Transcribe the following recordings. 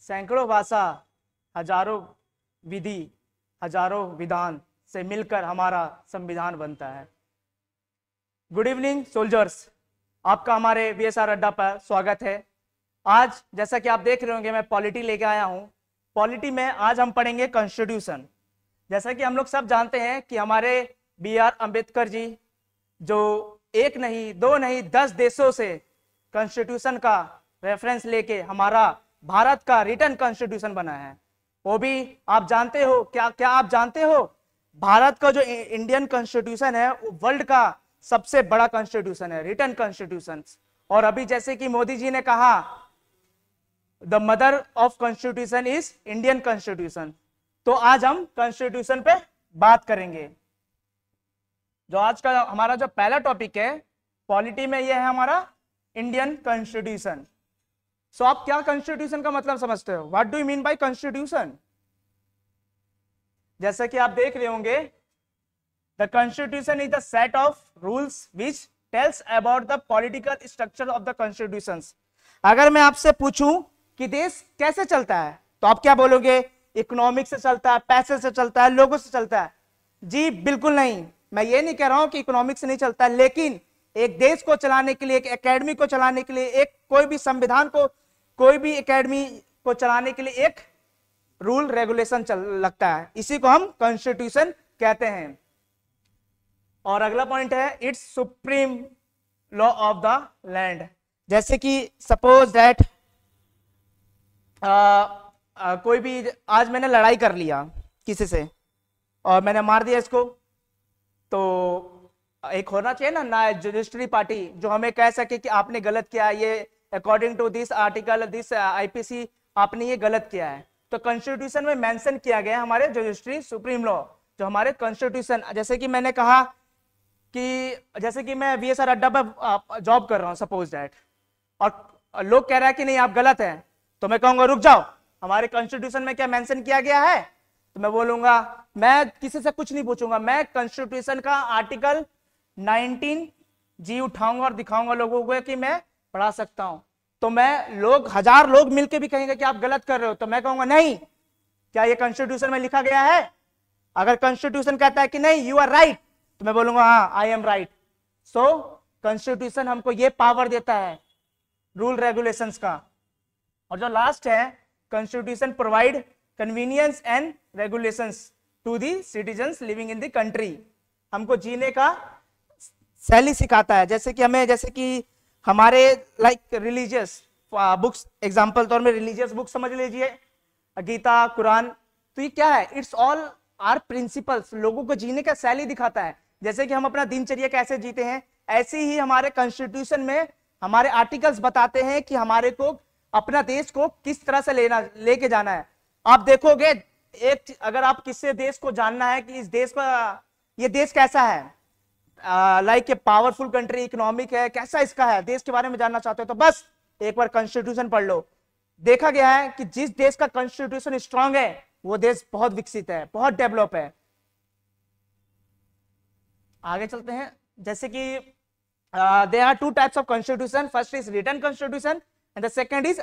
सैकड़ों भाषा, हजारों विधि, हजारों विधान से मिलकर हमारा संविधान बनता है। गुड इवनिंग सोल्जर्स, आपका हमारे वीएसआर अड्डा पर स्वागत है। आज जैसा कि आप देख रहे होंगे मैं पॉलिटी लेके आया हूं। पॉलिटी में आज हम पढ़ेंगे कॉन्स्टिट्यूशन। जैसा कि हम लोग सब जानते हैं कि हमारे B.R. अम्बेडकर जी जो एक नहीं, दो नहीं, 10 देशों से कॉन्स्टिट्यूशन का रेफरेंस लेके हमारा भारत का रिटन कॉन्स्टिट्यूशन बना है। वो भी आप जानते हो, क्या आप जानते हो भारत का जो इंडियन कॉन्स्टिट्यूशन है वो वर्ल्ड का सबसे बड़ा कॉन्स्टिट्यूशन है, रिटन कॉन्स्टिट्यूशन। और अभी जैसे कि मोदी जी ने कहा the mother of constitution is Indian constitution. तो आज हम कॉन्स्टिट्यूशन पे बात करेंगे। जो आज का हमारा जो पहला टॉपिक है पॉलिटी में, यह है हमारा इंडियन कॉन्स्टिट्यूशन। सो आप क्या कॉन्स्टिट्यूशन का मतलब समझते हो? What do you mean by constitution? जैसा कि आप देख रहे होंगे, the constitution is the set of rules which tells about the political structure of the constitutions. अगर मैं आपसे पूछूं कि देश कैसे चलता है तो आप क्या बोलोगे? इकोनॉमिक से चलता है, पैसे से चलता है, लोगों से चलता है। जी बिल्कुल नहीं, मैं ये नहीं कह रहा हूं कि इकोनॉमिक से नहीं चलता, लेकिन एक देश को चलाने के लिए, एक एकेडमी को चलाने के लिए, एक कोई भी संविधान को, कोई भी एकेडमी को चलाने के लिए एक रूल रेगुलेशन लगता है। इसी को हम कॉन्स्टिट्यूशन कहते हैं। और अगला पॉइंट है it's supreme law of the land. जैसे कि सपोज दैट कोई भी, आज मैंने लड़ाई कर लिया किसी से और मैंने मार दिया इसको, तो एक होना चाहिए ना जुडिशरी पार्टी जो हमें कह सके कि आपने गलत किया, ये according to this article, this IPC आपने ये गलत किया है। तो कॉन्स्टिट्यूशन में मेंशन किया गया है हमारे जुडिशरी सुप्रीम लॉ, जो हमारे कॉन्स्टिट्यूशन। जैसे कि मैंने कहा कि जैसे कि मैं वीएसआर अड्डा पर जॉब कर रहा हूं सपोज दैट, और लोग कह रहा है कि नहीं आप गलत हैं, तो मैं कहूंगा रुक जाओ, हमारे कॉन्स्टिट्यूशन में क्या मेंशन किया गया है? तो मैं बोलूंगा, मैं किसी से कुछ नहीं पूछूंगा, मैं कॉन्स्टिट्यूशन का आर्टिकल 19 जी उठाऊंगा और दिखाऊंगा लोगों को कि मैं पढ़ा सकता हूं। तो मैं लोग, 1000 लोग मिलकर भी कहेंगे कि आप गलत कर रहे हो, तो मैं कहूंगा नहीं, क्या ये कॉन्स्टिट्यूशन में लिखा गया है? अगर कॉन्स्टिट्यूशन कहता है कि नहीं यू आर राइट, तो मैं बोलूंगा हाँ I am right. So constitution हमको ये पावर देता है रूल रेगुलेशंस का। और जो लास्ट है, constitution provide convenience and regulations to the citizens living in the country. हमको जीने का शैली सिखाता है। जैसे कि हमारे लाइक रिलीजियस बुक्स, एग्जाम्पल तौर में रिलीजियस बुक समझ लीजिए, गीता, कुरान, तो ये क्या है? इट्स ऑल आर प्रिंसिपल्स, लोगों को जीने का शैली दिखाता है। जैसे कि हम अपना दिनचर्या कैसे जीते हैं, ऐसे ही हमारे कॉन्स्टिट्यूशन में हमारे आर्टिकल्स बताते हैं कि हमारे को अपना देश को किस तरह से लेके जाना है। आप देखोगे, एक अगर आप किसी देश को जानना है कि इस देश का, ये देश कैसा है, like a powerful country, economic है, कैसा इसका है, देश के बारे में जानना चाहते हो तो बस एक बार कॉन्स्टिट्यूशन पढ़ लो। देखा गया है कि जिस देश का कॉन्स्टिट्यूशन स्ट्रांग है वो देश बहुत विकसित है, बहुत डेवलप है। आगे चलते हैं। जैसे कि there are 2 types of constitution, first is written constitution and the second is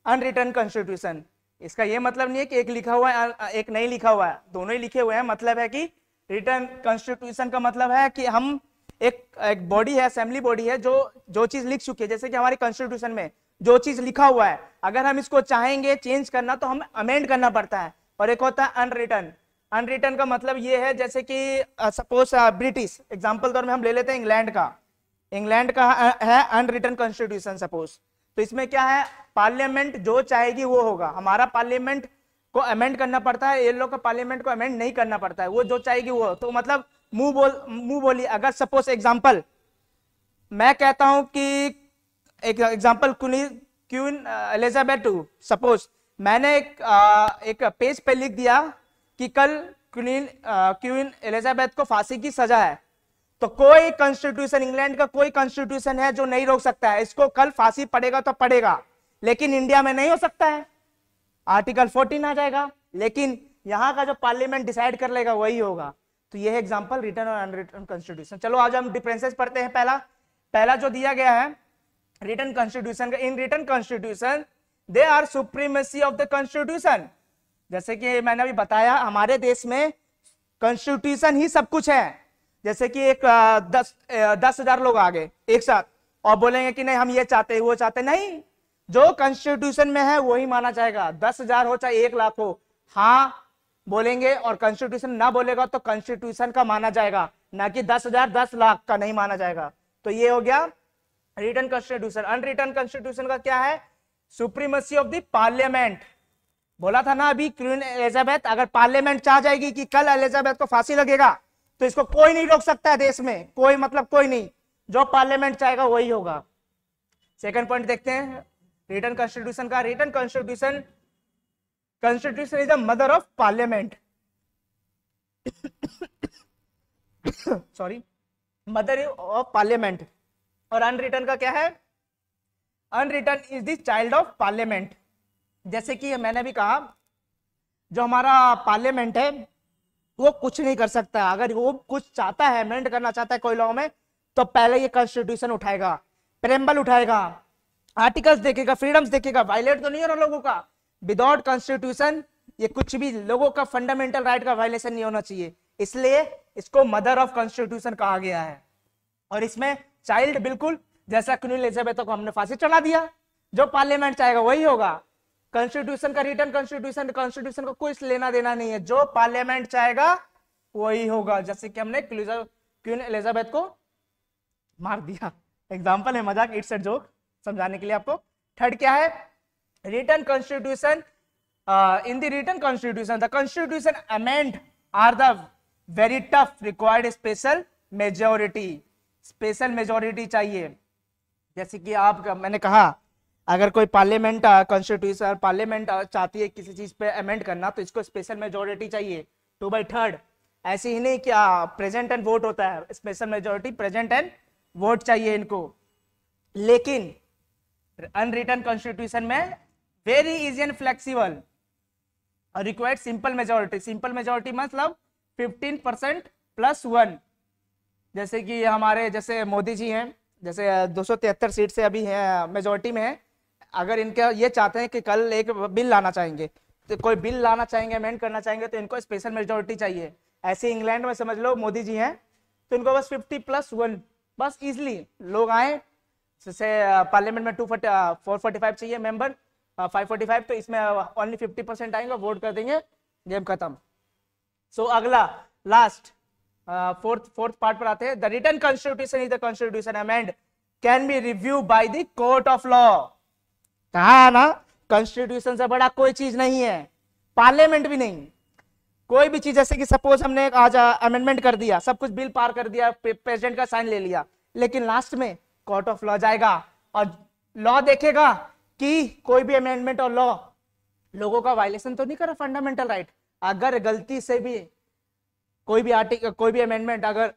unwritten constitution। इसका ये मतलब नहीं है कि एक लिखा हुआ है एक नहीं लिखा हुआ है, दोनों ही लिखे हुए हैं। मतलब है कि रिटन कॉन्स्टिट्यूशन का मतलब है कि हम एक बॉडी है, असेंबली बॉडी है, जो चीज लिख चुकी है। जैसे कि हमारे कॉन्स्टिट्यूशन में जो चीज लिखा हुआ है, अगर हम इसको चाहेंगे चेंज करना तो हम अमेंड करना पड़ता है। और एक होता है अनरिटन। अनरिटन का मतलब ये है, जैसे कि सपोज ब्रिटिश एग्जाम्पल तौर में हम ले लेते हैं इंग्लैंड का है अनरिटन कॉन्स्टिट्यूशन सपोज। तो इसमें क्या है, पार्लियामेंट जो चाहेगी वो होगा। हमारा पार्लियामेंट को अमेंड करना पड़ता है, ये लोग का पार्लियामेंट को अमेंड नहीं करना पड़ता है, वो जो चाहेगी वो। तो मतलब मुंह बोली। अगर सपोज एग्जांपल मैं कहता हूं कि एक example queen Elizabeth II, suppose मैंने एक पेज पे लिख दिया कि कल क्वीन एलिजाबेथ को फांसी की सजा है, तो कोई कॉन्स्टिट्यूशन, इंग्लैंड का कोई कॉन्स्टिट्यूशन है जो नहीं रोक सकता है इसको, कल फांसी पड़ेगा तो पड़ेगा। लेकिन इंडिया में नहीं हो सकता है, आर्टिकल 14 आ जाएगा, लेकिन यहां का जो पार्लियामेंट डिसाइड कर लेगा वही होगा। तो ये है एग्जांपल रिटन और अनरिटन कॉन्स्टिट्यूशन। चलो आज हम डिफरेंसेस पढ़ते हैं। पहला जो दिया गया है रिटन कॉन्स्टिट्यूशन का, in written constitution there are supremacy of the constitution. जैसे कि मैंने अभी बताया हमारे देश में कॉन्स्टिट्यूशन ही सब कुछ है। जैसे कि एक 10,000 लोग आ गए एक साथ और बोलेंगे कि नहीं हम ये चाहते हैं वो चाहते, नहीं, जो कॉन्स्टिट्यूशन में है वही माना जाएगा। 10,000 हो चाहे 1 लाख हो, हाँ बोलेंगे और कॉन्स्टिट्यूशन ना बोलेगा तो कॉन्स्टिट्यूशन का माना जाएगा, ना कि 10,000 10 लाख का नहीं माना जाएगा। तो ये हो गया रिटन कॉन्स्टिट्यूशन। अनरिटन कॉन्स्टिट्यूशन का क्या है? Supremacy of the parliament. बोला था ना अभी क्वीन एलिजाबेथ, अगर पार्लियामेंट चाह जाएगी कि कल एलिजाबेथ को फांसी लगेगा तो इसको कोई नहीं रोक सकता है देश में, कोई मतलब कोई नहीं, जो पार्लियामेंट चाहेगा वही होगा। सेकंड पॉइंट देखते हैं रिटन कॉन्स्टिट्यूशन का। Written constitution, constitution is the mother of parliament. Sorry, mother of parliament. और अनरिटन का क्या है? Unwritten is the child of parliament. जैसे कि मैंने भी कहा जो हमारा पार्लियामेंट है वो कुछ नहीं कर सकता। अगर वो कुछ चाहता है, अमेंड करना चाहता है कोई लॉ में, तो पहले ये कॉन्स्टिट्यूशन उठाएगा, प्रेम्बल उठाएगा, आर्टिकल्स देखेगा, फ्रीडम्स देखेगा, वायलेट तो नहीं हो रहा लोगों का। विदाउट कॉन्स्टिट्यूशन ये कुछ भी लोगों का फंडामेंटल राइट का वायलेशन नहीं होना चाहिए, इसलिए इसको मदर ऑफ कॉन्स्टिट्यूशन कहा गया है। और इसमें चाइल्ड, बिल्कुल जैसा क्वीन एलिजाबेथ को हमने फांसी चढ़ा दिया, जो पार्लियामेंट चाहेगा वही होगा। कॉन्स्टिट्यूशन का, रिटर्न कॉन्स्टिट्यूशन, कॉन्स्टिट्यूशन को कोई लेना देना नहीं है, जो पार्लियामेंट चाहेगा वही होगा। जैसे कि हमने क्वीन एलिजाबेथ को मार दिया, एग्जांपल है, मजाक, इट्स अ जोक, समझाने के लिए आपको। थर्ड क्या है? Written constitution. In the written constitution the constitution amend are the very tough, required special majority. Special majority चाहिए। जैसे कि आप, मैंने कहा अगर कोई पार्लियामेंट, कॉन्स्टिट्यूशन पार्लियामेंट चाहती है किसी चीज पे अमेंड करना तो इसको स्पेशल मेजोरिटी चाहिए, 2/3। ऐसे ही नहीं कि प्रेजेंट एंड वोट होता है, special majority, present and vote चाहिए इनको। लेकिन अनरिटन कॉन्स्टिट्यूशन में very easy and flexible, required simple majority. Simple majority मतलब 15% +1। जैसे कि हमारे जैसे मोदी जी हैं, जैसे 273 सीट से अभी है मेजोरिटी में है। अगर इनका ये चाहते हैं कि कल एक बिल लाना चाहेंगे, तो कोई बिल लाना चाहेंगे, अमेंड करना चाहेंगे, तो इनको स्पेशल मेजोरिटी चाहिए। ऐसे इंग्लैंड में समझ लो मोदी जी हैं तो इनको बस 50+1, बस इजिली लोग आए। जैसे पार्लियामेंट में 445 चाहिए मेंबर, 545, तो इसमें ओनली 50% आएंगे, वोट कर देंगे, गेम खत्म। सो अगला लास्ट फोर्थ पार्ट पर आते हैं। The written constitution is the constitution amend can be review by the court of law. कहा ना, कॉन्स्टिट्यूशन से बड़ा कोई चीज नहीं है, पार्लियामेंट भी नहीं। कोई भी चीज, जैसे कि सपोज हमने आज अमेंडमेंट कर दिया, सब कुछ बिल पार कर दिया, प्रेसिडेंट का साइन ले लिया, लेकिन लास्ट में कोर्ट ऑफ लॉ जाएगा और लॉ देखेगा कि कोई भी अमेंडमेंट और लॉ लोगों का वायलेशन तो नहीं कर रहा फंडामेंटल राइट। अगर गलती से भी कोई भी आर्टिकल, कोई भी अमेंडमेंट, अगर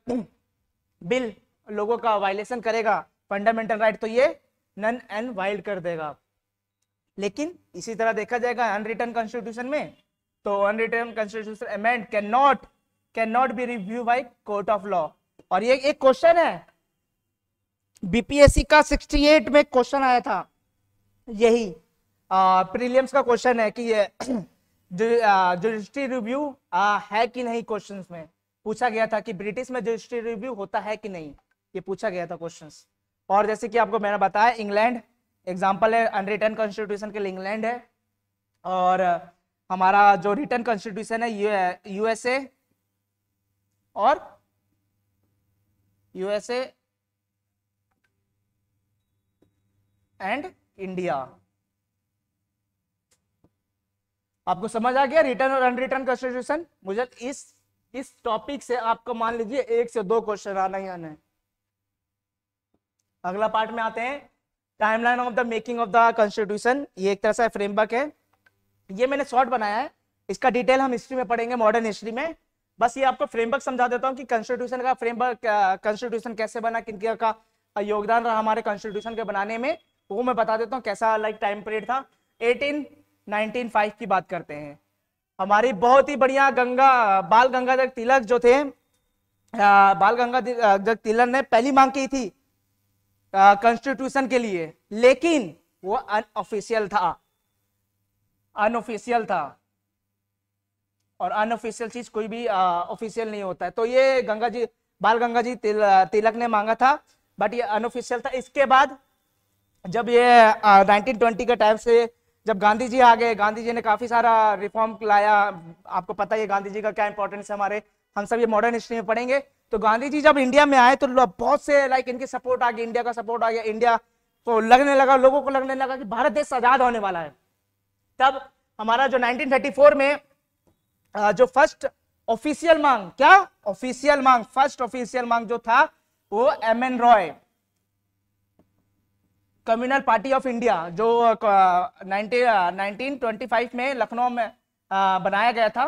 बिल लोगों का वायलेशन करेगा फंडामेंटल राइट, तो ये नन एंड वाइल्ड कर देगा। लेकिन इसी तरह देखा जाएगा अनरिटन कॉन्स्टिट्यूशन में, तो unwritten constitution amend can not be review by court of law. और ये एक क्वेश्चन है बीपीएससी का 68 में क्वेश्चन आया था, यही प्रीलिम्स का क्वेश्चन है कि ये जुडिशरी रिव्यू है कि नहीं। क्वेश्चंस में पूछा गया था कि ब्रिटिश में जुडिशरी रिव्यू होता है कि नहीं, ये पूछा गया था क्वेश्चंस। और जैसे कि आपको मैंने बताया इंग्लैंड एग्जांपल है, अनरिटन कॉन्स्टिट्यूशन के लिए इंग्लैंड है। और हमारा जो रिटन कॉन्स्टिट्यूशन है यूएसए एंड इंडिया। आपको समझ आ गया रिटर्न और अनरिटर्न कॉन्स्टिट्यूशन। मुझे इस टॉपिक से आपको मान लीजिए 1 से 2 क्वेश्चन आना ही आना है। अगला पार्ट में आते हैं, timeline of the making of the constitution. ये एक तरह से फ्रेमवर्क है, ये मैंने शॉर्ट बनाया है, इसका डिटेल हम हिस्ट्री में पढ़ेंगे, मॉडर्न हिस्ट्री में। बस ये आपको फ्रेमवर्क समझा देता हूँ कि कॉन्स्टिट्यूशन का फ्रेमवर्क, कॉन्स्टिट्यूशन कैसे बना, किन का योगदान रहा हमारे कॉन्स्टिट्यूशन के बनाने में, वो मैं बता देता हूँ कैसा लाइक टाइम पीरियड था। 1895 की बात करते हैं। हमारी बहुत ही बढ़िया बाल गंगाधर तिलक जो थे, बाल गंगाधर तिलक ने पहली मांग की थी कॉन्स्टिट्यूशन के लिए, लेकिन वो अनऑफिशियल था। अनऑफिशियल था, और अनऑफिशियल चीज कोई भी ऑफिशियल नहीं होता है। तो ये गंगा जी, बाल गंगा जी तिलक ने मांगा था, बट ये अनऑफिशियल था। इसके बाद जब ये 1920 के टाइम से जब गांधी जी आ गए, गांधी जी ने काफी सारा रिफॉर्म लाया। आपको पता है गांधी जी का क्या इंपॉर्टेंस है हमारे, हम सब ये मॉडर्न हिस्ट्री में पढ़ेंगे। तो गांधी जी जब इंडिया में आए तो बहुत से लाइक इनके सपोर्ट आ गया, इंडिया का सपोर्ट आ गया। इंडिया को लगने लगा, लोगों को लगने लगा कि भारत देश आजाद होने वाला है। तब हमारा जो 1934 में जो फर्स्ट ऑफिशियल मांग, क्या ऑफिशियल मांग, फर्स्ट ऑफिशियल मांग जो था वो M.N.. Roy, communal party of India, जो 1925 में लखनऊ में बनाया गया था,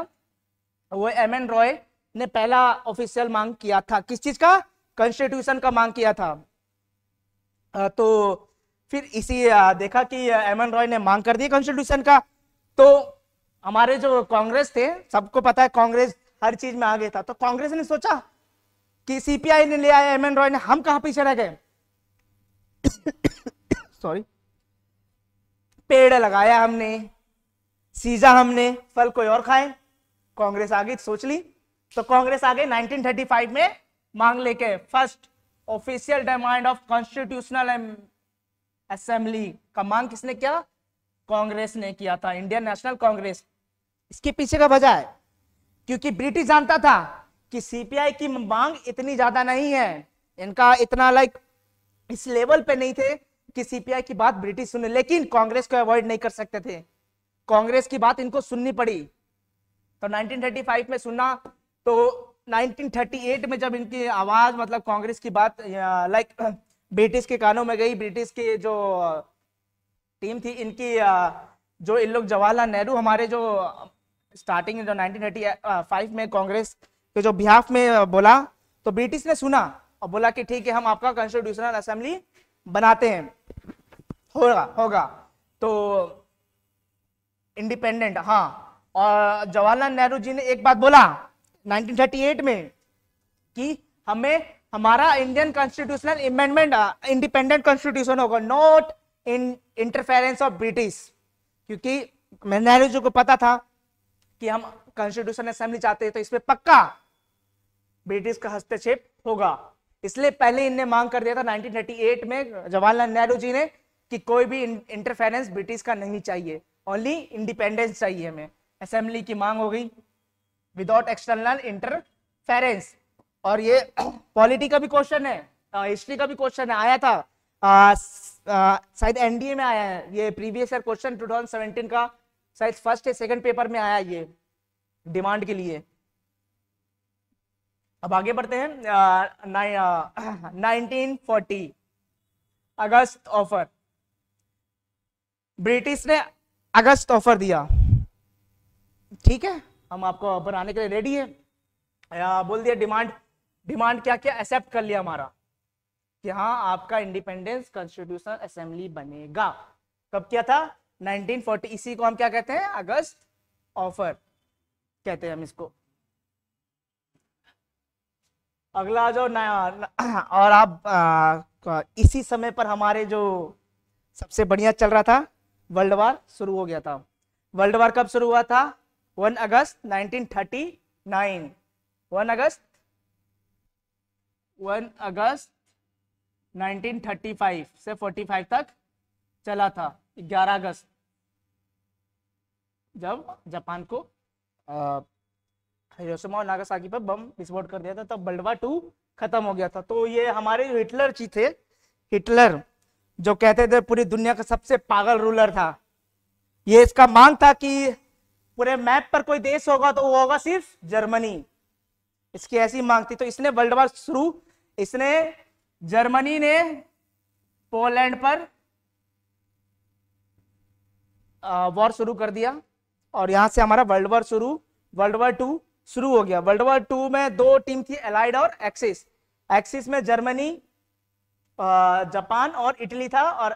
वो एम.एन. रॉय ने पहला ऑफिशियल मांग किया था। किस चीज का? कॉन्स्टिट्यूशन का मांग किया था। तो फिर इसी देखा कि एम.एन. रॉय ने मांग कर दी कॉन्स्टिट्यूशन का। तो हमारे जो कांग्रेस थे, सबको पता है कांग्रेस हर चीज में आगे था, तो कांग्रेस ने सोचा कि सीपीआई ने ले आया एम.एन. रॉय ने, हम कहां पीछे रह गए। सॉरी, पेड़ लगाया हमने, सीजा हमने, फल कोई और खाए। कांग्रेस आगे सोच ली, तो कांग्रेस आगे 1935 में मांग लेके first official demand of constitutional assembly का मांग किसने किया? कांग्रेस ने किया था, इंडियन नेशनल कांग्रेस। इसके पीछे का वजह है क्योंकि ब्रिटिश जानता था कि सीपीआई की मांग इतनी ज्यादा नहीं है, इनका इतना लाइक इस लेवल पे नहीं थे कि सीपीआई की बात ब्रिटिश सुने, लेकिन कांग्रेस को अवॉइड नहीं कर सकते थे, कांग्रेस की बात इनको सुननी पड़ी। तो 1935 में सुना, तो 1938 में जब इनकी आवाज, मतलब कांग्रेस की बात लाइक ब्रिटिश के कानों में गई, ब्रिटिश की जो टीम थी इनकी, जो इन लोग जवाहरलाल नेहरू, हमारे जो स्टार्टिंग जो 1935 में कांग्रेस के जो बिहाफ में बोला, तो ब्रिटिश ने सुना और बोला कि ठीक है, हम आपका कॉन्स्टिट्यूशनल असेंबली बनाते हैं, होगा होगा। तो इंडिपेंडेंट, हाँ। और जवाहरलाल नेहरू जी ने एक बात बोला 1938 में कि हमें हमारा Indian constitutional amendment independent constitution होगा, not in interference of British. क्योंकि नेहरू जी को पता था कि हम कॉन्स्टिट्यूशन असेंबली चाहते हैं, तो इसमें पक्का ब्रिटिश का हस्तक्षेप होगा, इसलिए पहले इनने मांग कर दिया था 1938 में जवाहरलाल नेहरू जी ने कि कोई भी इंटरफेरेंस ब्रिटिश का नहीं चाहिए, ओनली इंडिपेंडेंस चाहिए हमें। असेंबली की मांग हो गई विदाउट एक्सटर्नल इंटरफेरेंस। और ये पॉलिटी का भी क्वेश्चन है, हिस्ट्री का भी क्वेश्चन है, आया था शायद एनडीए में आया है ये प्रीवियस ईयर क्वेश्चन 2017 का, शायद फर्स्ट या सेकंड पेपर में आया ये डिमांड के लिए। अब आगे बढ़ते हैं। 1940 अगस्त ऑफर, ब्रिटिश ने अगस्त ऑफर दिया, ठीक है, हम आपको बनाने के लिए रेडी है। बोल दिया डिमांड क्या क्या एक्सेप्ट कर लिया हमारा कि हाँ आपका इंडिपेंडेंस कॉन्स्टिट्यूशनल असेंबली बनेगा। कब किया था? 1940, इसी को हम क्या कहते हैं? अगस्त ऑफर कहते हैं हम इसको। अगला जो और आप इसी समय पर हमारे जो सबसे बढ़िया चल रहा था, वर्ल्ड वार शुरू हो गया था। वर्ल्ड वार कब शुरू हुआ था? 1 अगस्त 1939। 1 अगस्त 1935 से 45 तक चला था। 11 अगस्त जब जापान को हिरोशिमा और नागासाकी पर बम विस्फोट कर दिया था, तब वर्ल्ड वार 2 खत्म हो गया था। तो ये हमारे हिटलर जी थे, हिटलर जो कहते थे पूरी दुनिया का सबसे पागल रूलर था, ये इसका मांग था कि पूरे मैप पर कोई देश होगा तो वो होगा सिर्फ जर्मनी, इसकी ऐसी मांग थी। तो इसने वर्ल्ड वार शुरू, इसने जर्मनी ने पोलैंड पर वॉर शुरू कर दिया और यहां से हमारा वर्ल्ड वार 2 शुरू हो गया। वर्ल्ड वार 2 में 2 टीम थी, एलाइड और एक्सिस। एक्सिस में जर्मनी, जापान और इटली था, और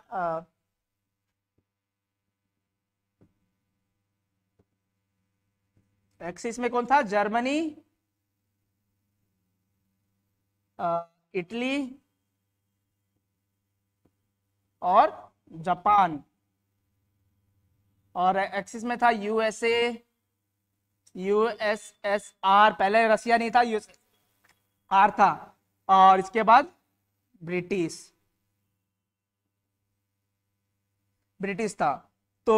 एक्सिस में कौन था? जर्मनी, इटली और जापान। और एक्सिस में था यूएसए, यूएसएसआर, पहले रसिया नहीं था, यूएसआर था, और इसके बाद ब्रिटिश था। तो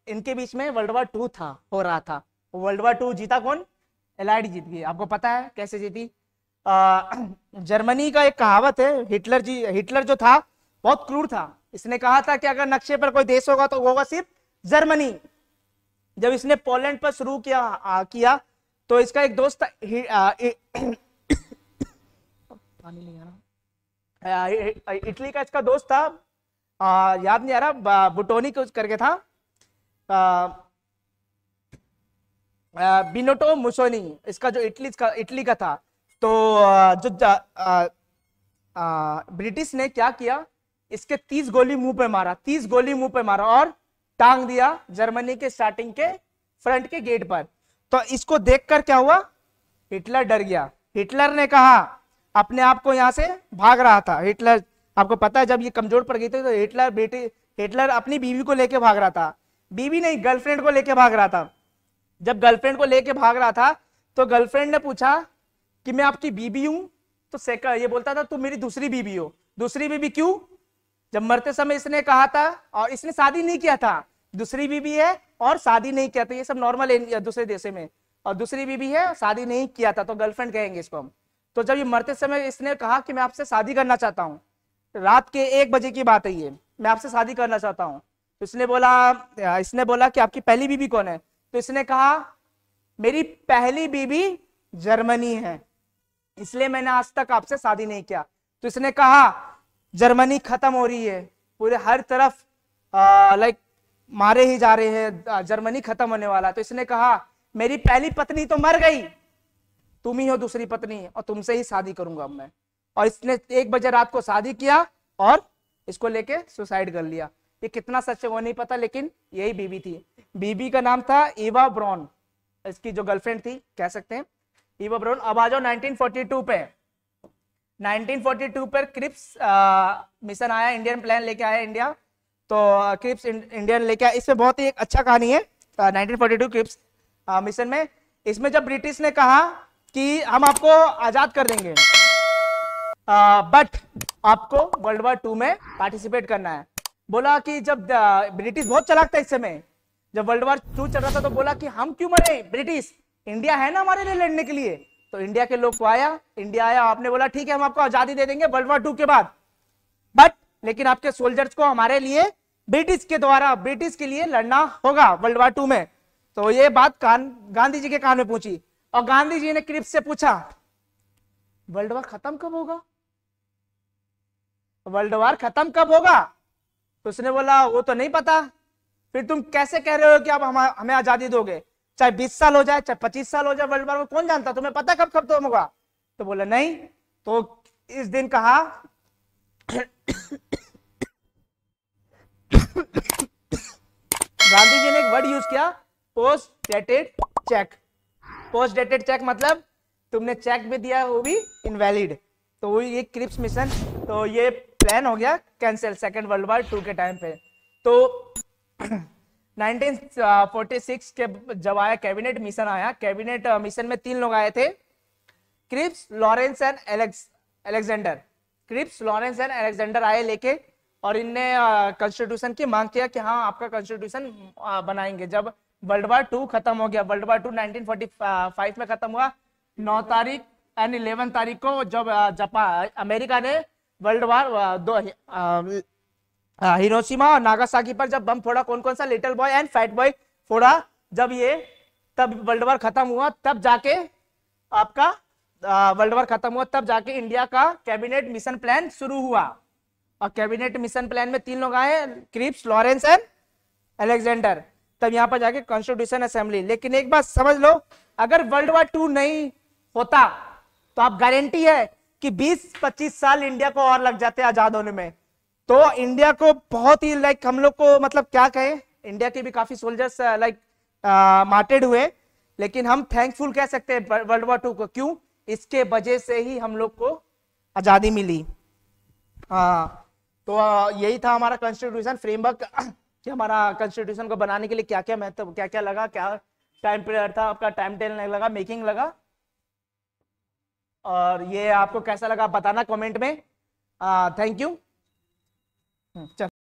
इनके बीच में वर्ल्ड वार 2 था, हो रहा था। वर्ल्ड वार 2 जीता कौन? एलाइड जीत गई। आपको पता है कैसे जीती? जर्मनी का एक कहावत है, हिटलर जो था बहुत क्रूर था। इसने कहा था कि अगर नक्शे पर कोई देश होगा तो वो होगा सिर्फ जर्मनी। जब इसने पोलैंड पर शुरू किया तो इसका एक दोस्त था, पानी नहीं आ रहा, इटली का इसका दोस्त था, याद नहीं आ रहा, बुटोनी कुछ करके था, बिनोटो मुसोनी, इसका जो इटली का था। तो जो ब्रिटिश ने क्या किया, इसके 30 गोली मुंह पे मारा, 30 गोली मुंह पे मारा और टांग दिया जर्मनी के स्टार्टिंग के फ्रंट के गेट पर। तो इसको देखकर क्या हुआ, हिटलर डर गया। हिटलर ने कहा, अपने आप को यहां से भाग रहा था हिटलर, आपको पता है जब ये कमजोर पड़ गई थी तो हिटलर अपनी बीवी को लेके भाग रहा था, बीवी नहीं गर्लफ्रेंड को लेके भाग रहा था। जब गर्लफ्रेंड को लेके भाग रहा था तो गर्लफ्रेंड ने पूछा कि मैं आपकी बीबी हूं, तो ये बोलता था तुम मेरी दूसरी बीबी हो। दूसरी बीबी क्यों? जब मरते समय इसने कहा था, और इसने शादी नहीं किया था, दूसरी बीबी है और शादी नहीं किया था, ये सब नॉर्मल है दूसरे देशों में, और दूसरी बीबी है शादी नहीं किया था तो गर्लफ्रेंड कहेंगे इसको हम। तो जब ये मरते समय इसने कहा कि मैं आपसे शादी करना चाहता हूँ, रात के 1 बजे की बात है ये, मैं आपसे शादी करना चाहता हूँ। तो इसने बोला कि आपकी पहली बीबी कौन है? तो इसने कहा मेरी पहली बीबी जर्मनी है, इसलिए मैंने आज तक आपसे शादी नहीं किया। तो इसने कहा जर्मनी खत्म हो रही है, पूरे हर तरफ लाइक मारे ही जा रहे हैं, जर्मनी खत्म होने वाला। तो इसने कहा मेरी पहली पत्नी तो मर गई, तुम ही हो दूसरी पत्नी और तुमसे ही शादी करूंगा अब मैं। और इसने 1 बजे रात को शादी किया और इसको लेके सुसाइड कर लिया। ये कितना सच है वो नहीं पता, लेकिन यही बीबी थी। बीबी का नाम था ईवा ब्राउन, इसकी जो गर्लफ्रेंड थी कह सकते हैं ईवा ब्राउन। अब आ जाओ 1942 पे। 1942 पर क्रिप्स मिशन आया, इंडियन प्लान लेके आया इंडिया। तो क्रिप्स इंडियन लेके आया, इसमें बहुत ही एक अच्छा कहानी है 1942 क्रिप्स मिशन में। इसमें जब ब्रिटिश ने कहा कि हम आपको आजाद कर देंगे, बट आपको वर्ल्ड वार 2 में पार्टिसिपेट करना है। बोला कि जब ब्रिटिश बहुत चालाक था इस समय, जब वर्ल्ड वार 2 चल रहा था तो बोला कि हम क्यों मरे, ब्रिटिश, इंडिया है ना हमारे लिए लड़ने के लिए। तो इंडिया के लोग को इंडिया आया, आपने बोला ठीक है हम आपको आजादी दे देंगे वर्ल्ड वार 2 के बाद, बट लेकिन आपके सोल्जर्स को हमारे लिए ब्रिटिश के लिए लड़ना होगा वर्ल्ड वार 2 में। तो ये बात गांधी जी के कान में पहुंची और गांधी जी ने क्रिप्स से पूछा वर्ल्ड वार खत्म कब होगा, वर्ल्ड वार खत्म कब होगा? तो उसने बोला वो तो नहीं पता। फिर तुम कैसे कह रहे हो कि आप हमें आजादी दोगे, चाहे 20 साल हो जाए चाहे 25 साल हो जाए, वर्ल्ड वार कौन जानता, तुम्हें पता कब खत्म होगा? तो बोला नहीं। तो इस दिन कहा गांधी जी ने एक वर्ड यूज किया, post dated cheque. Post dated cheque मतलब तुमने चेक भी दिया वो भी इनवैलिड। तो ये क्रिप्स मिशन, तो ये प्लान हो गया कैंसिल सेकेंड वर्ल्ड वार 2 के टाइम पे। तो 1946 के जब आया कैबिनेट मिशन आया, कैबिनेट मिशन में 3 लोग आए थे, Cripps, Lawrence and Alexander. Cripps, Lawrence and Alexander आए लेके, और इनने कॉन्स्टिट्यूशन की मांग किया कि हाँ आपका कॉन्स्टिट्यूशन बनाएंगे। जब वर्ल्ड वार 2 खत्म हो गया, वर्ल्ड वार 2 1945 में खत्म हुआ, 9 तारीख एंड 11 तारीख को जब अमेरिका ने वर्ल्ड वार 2 हिरोशिमा और नागासाकी पर जब बम फोड़ा, कौन कौन सा, little boy and fat boy फोड़ा, तब वर्ल्ड वार खत्म हुआ, तब जाके आपका वर्ल्ड वार खत्म हुआ, तब जाके इंडिया का कैबिनेट मिशन प्लान शुरू हुआ। और कैबिनेट मिशन प्लान में 3 लोग आए, क्रिप्स, लॉरेंस एंड अलेक्जेंडर, तब यहां पर जाके कॉन्स्टिट्यूशन असेंबली। लेकिन एक बात समझ लो, अगर वर्ल्ड वार 2 नहीं होता तो आप गारंटी है कि 20-25 साल इंडिया को और लग जाते आजाद होने में। तो इंडिया को बहुत ही लाइक हम लोग को मतलब क्या कहें, इंडिया के भी काफी सोल्जर्स लाइक मार्टेड हुए, लेकिन हम थैंकफुल कह सकते हैं वर्ल्ड वार 2 को। क्यों? इसके वजह से ही हम लोग को आजादी मिली। हाँ, तो यही था हमारा कॉन्स्टिट्यूशन फ्रेमवर्क कि हमारा कॉन्स्टिट्यूशन को बनाने के लिए क्या क्या महत्व, क्या क्या लगा, क्या टाइम पीरियड था, आपका टाइम टेल लगा, मेकिंग लगा, और ये आपको कैसा लगा बताना कमेंट में। Thank you. चल।